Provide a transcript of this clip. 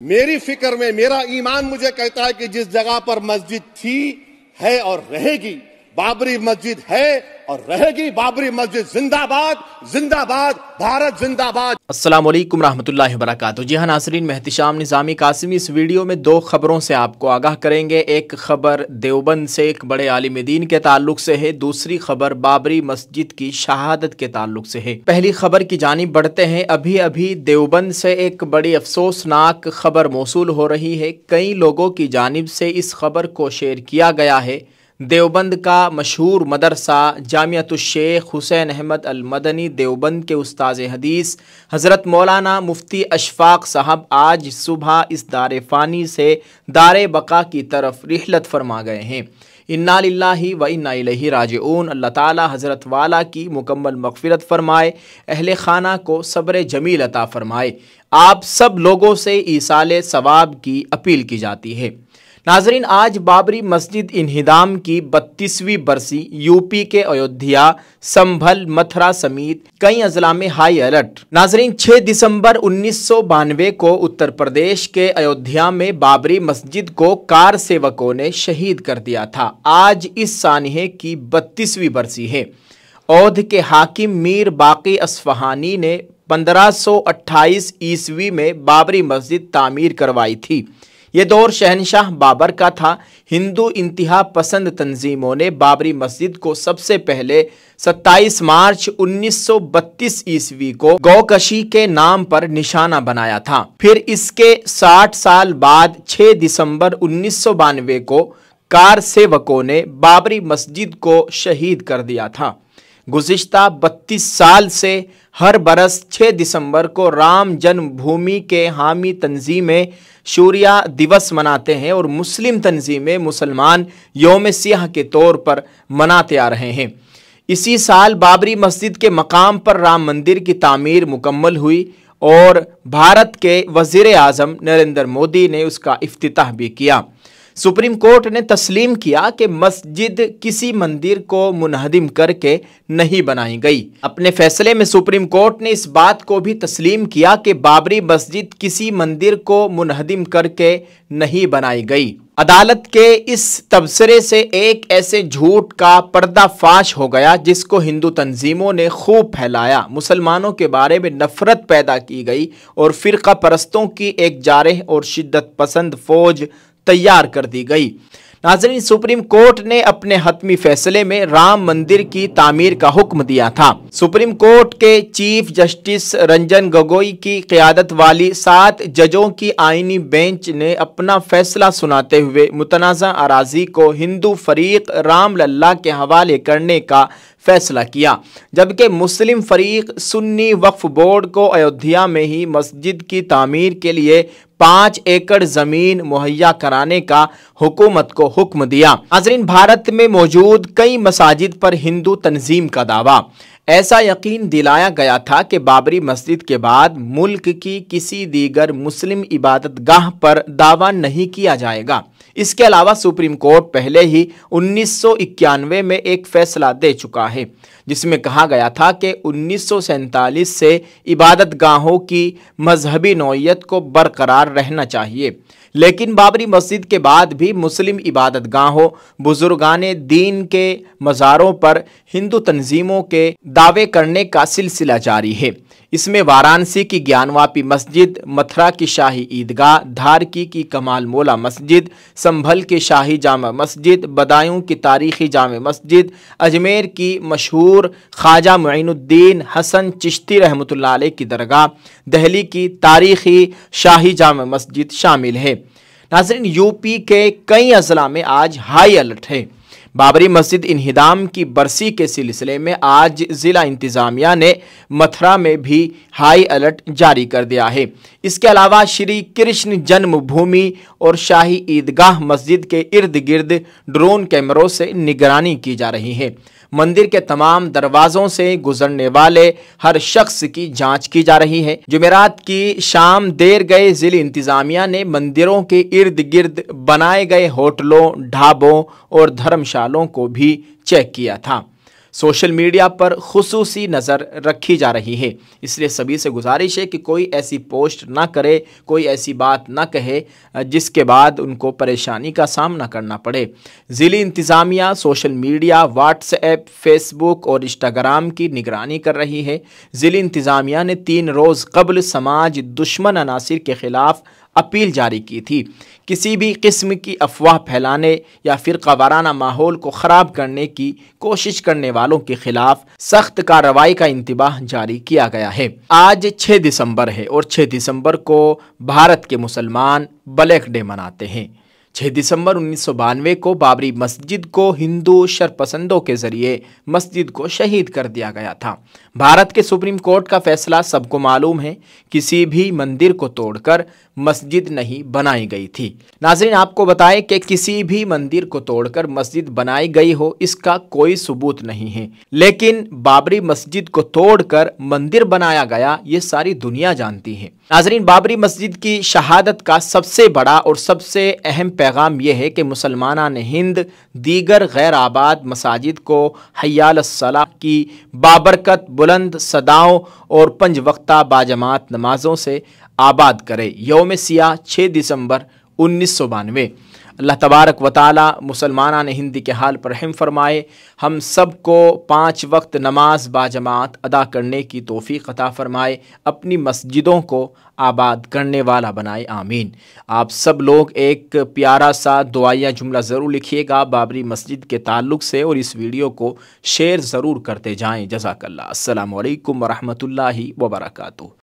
मेरी फिक्र में मेरा ईमान मुझे कहता है कि जिस जगह पर मस्जिद थी, है और रहेगी, बाबरी मस्जिद है और रहेगी। बाबरी मस्जिद जिंदाबाद, जिंदाबाद, भारत जिंदाबाद। अस्सलाम वालेकुम रहमतुल्लाहि व बरकातुहू। जी हाँ नाज़रीन, मैं एहतिशाम निज़ामी कासिमी इस वीडियो में दो खबरों से आपको आगाह करेंगे। एक खबर देवबंद से एक बड़े आलिम दीन के ताल्लुक से है, दूसरी खबर बाबरी मस्जिद की शहादत के ताल्लुक से है। पहली खबर की जानिब बढ़ते हैं। अभी अभी देवबंद से एक बड़ी अफसोसनाक खबर मौसूल हो रही है। कई लोगों की जानिब से इस खबर को शेयर किया गया है। देवबंद का मशहूर मदरसा जामियतुश शेख हुसैन अहमद अल मदनी देवबंद के उस्ताद हदीस हज़रत मौलाना मुफ्ती अशफाक साहब आज सुबह इस दारे फ़ानी से दारे बका की तरफ रिहलत फरमा गए हैं। इन्ना लिल्लाहि व इन्ना इलैहि राजिऊन। अल्लाह ताला हज़रत वाला की मुकम्मल मग़फ़िरत फ़रमाए, अहले खाना को सब्र जमील अता फ़रमाए। आप सब लोगों से ईसाले सवाब की अपील की जाती है। नाजरीन, आज बाबरी मस्जिद इन्हिदाम की 32वीं बरसी यूपी के अयोध्या, संभल, मथुरा समेत कई अजला में हाई अलर्ट। नाजरीन, 6 दिसंबर 1992 को उत्तर प्रदेश के अयोध्या में बाबरी मस्जिद को कार सेवकों ने शहीद कर दिया था। आज इस सानहे की 32वीं बरसी है। औध के हाकिम मीर बाकी अस्फहानी ने 1528 ईस्वी में बाबरी मस्जिद तामीर करवाई थी। ये दौर शहनशाह बाबर का था। हिंदू इंतहा पसंद तंजीमों ने बाबरी मस्जिद को सबसे पहले 27 मार्च 1932 ईस्वी को गौकशी के नाम पर निशाना बनाया था। फिर इसके 60 साल बाद 6 दिसंबर 1992 को कार सेवकों ने बाबरी मस्जिद को शहीद कर दिया था। गुज़िश्ता 32 साल से हर बरस 6 दिसंबर को राम जन्मभूमि के हामी तंजीमें शूरिया दिवस मनाते हैं और मुस्लिम तंजीमें मुसलमान यौम सियाह के तौर पर मनाते आ रहे हैं। इसी साल बाबरी मस्जिद के मकाम पर राम मंदिर की तामीर मुकम्मल हुई और भारत के वज़ीर आज़म नरेंद्र मोदी ने उसका इफ्तिताह भी किया। सुप्रीम कोर्ट ने तस्लीम किया कि मस्जिद किसी मंदिर को मुनहदिम करके नहीं बनाई गई। अपने फैसले में सुप्रीम कोर्ट ने इस बात को भी तस्लीम किया कि बाबरी मस्जिद किसी मंदिर को मुनहदिम करके नहीं बनाई गई। अदालत के इस तबसरे से एक ऐसे झूठ का पर्दाफाश हो गया जिसको हिंदू तंजीमों ने खूब फैलाया। मुसलमानों के बारे में नफरत पैदा की गई और फ़िरका परस्तों की एक जारह और शिद्दत पसंद फौज तैयार कर दी गई। नाज़रीन, सुप्रीम कोर्ट ने अपने हतमी फैसले में राम मंदिर की तामीर का हुक्म दिया था। सुप्रीम कोर्ट के चीफ जस्टिस रंजन गोगोई की क़ियादत वाली 7 जजों की आईनी बेंच ने अपना फैसला सुनाते हुए मुतनाज़ा अराज़ी को हिंदू फरीक राम लल्ला के हवाले करने का फैसला किया, जबकि मुस्लिम फरीक सुन्नी वक्फ बोर्ड को अयोध्या में ही मस्जिद की तामीर के लिए 5 एकड़ ज़मीन मुहैया कराने का हुकूमत को हुक्म दिया। नाज़रीन, भारत में मौजूद कई मसाजिद पर हिंदू तंजीम का दावा। ऐसा यकीन दिलाया गया था कि बाबरी मस्जिद के बाद मुल्क की किसी दीगर मुस्लिम इबादत गाह पर दावा नहीं किया जाएगा। इसके अलावा सुप्रीम कोर्ट पहले ही 1991 में एक फैसला दे चुका है जिसमें कहा गया था कि 1947 से इबादत गाहों की मजहबी नौइयत को बरकरार रहना चाहिए। लेकिन बाबरी मस्जिद के बाद भी मुस्लिम इबादत गाहों, बुजुर्गाने दीन के मज़ारों पर हिंदू तंजीमों के दावे करने का सिलसिला जारी है। इसमें वाराणसी की ज्ञानवापी मस्जिद, मथुरा की शाही ईदगाह, धारकी की कमाल मौला मस्जिद, संभल की शाही जामा मस्जिद, बदायूं की तारीखी जामा मस्जिद, अजमेर की मशहूर ख्वाजा मुइनुद्दीन हसन चिश्ती रहमतुल्लाह अलैह की दरगाह, दिल्ली की तारीखी शाही जामा मस्जिद शामिल है। नाज़रीन, यूपी के कई अजला में आज हाई अलर्ट है। बाबरी मस्जिद इन्हिदाम की बरसी के सिलसिले में आज ज़िला इंतज़ामिया ने मथुरा में भी हाई अलर्ट जारी कर दिया है। इसके अलावा श्री कृष्ण जन्मभूमि और शाही ईदगाह मस्जिद के इर्द गिर्द ड्रोन कैमरों से निगरानी की जा रही है। मंदिर के तमाम दरवाज़ों से गुजरने वाले हर शख्स की जांच की जा रही है। जुमेरात की शाम देर गए ज़िला इंतज़ामिया ने मंदिरों के इर्द गिर्द बनाए गए होटलों, ढाबों और धर्मशालों को भी चेक किया था। सोशल मीडिया पर खुसूसी नज़र रखी जा रही है। इसलिए सभी से गुजारिश है कि कोई ऐसी पोस्ट ना करे, कोई ऐसी बात ना कहे जिसके बाद उनको परेशानी का सामना करना पड़े। ज़िली इंतज़ामिया सोशल मीडिया, व्हाट्सएप, फेसबुक और इंस्टाग्राम की निगरानी कर रही है। ज़िली इंतज़ामिया ने 3 रोज़ कबल समाज दुश्मन अनासिर के ख़िलाफ़ अपील जारी की थी। किसी भी किस्म की अफवाह फैलाने या फ़िरका वाराना माहौल को ख़राब करने की कोशिश करने वालों के खिलाफ सख्त कार्रवाई का इंतबाह जारी किया गया है। आज 6 दिसंबर है और 6 दिसंबर को भारत के मुसलमान ब्लैक डे मनाते हैं। 6 दिसंबर 1992 को बाबरी मस्जिद को हिंदू शरपसंदों के जरिए मस्जिद को शहीद कर दिया गया था। भारत के सुप्रीम कोर्ट का फैसला सबको मालूम है, किसी भी मंदिर को तोड़कर मस्जिद नहीं बनाई गई थी। नाज़रीन, आपको बताएं कि किसी भी मंदिर को तोड़कर मस्जिद बनाई गई हो इसका कोई सबूत नहीं है, लेकिन बाबरी मस्जिद को तोड़कर मंदिर बनाया गया ये सारी दुनिया जानती है। नाज़रीन, बाबरी मस्जिद की शहादत का सबसे बड़ा और सबसे अहम पैगाम यह है कि मुसलमान हिंद दीगर गैर आबाद मसाजिद को हय्या अलस्सलाह की बाबरकत बुलंद सदाओं और 5 वक्ता बाजमात नमाजों से आबाद करे। यौम सियाह 6 दिसंबर 1992। अल्लाह तबारक व तआला मुसलमान हिंद के हाल पर रहम फरमाए। हम सब को 5 वक्त नमाज बाजमात अदा करने की तौफीक अता फरमाए, अपनी मस्जिदों को आबाद करने वाला बनाए, आमीन। आप सब लोग एक प्यारा सा दुआया जुमला ज़रूर लिखिएगा बाबरी मस्जिद के ताल्लुक़ से और इस वीडियो को शेयर ज़रूर करते जाएँ। जज़ाकल्लाह। अस्सलामु अलैकुम व रहमतुल्लाहि व बरकातुहू।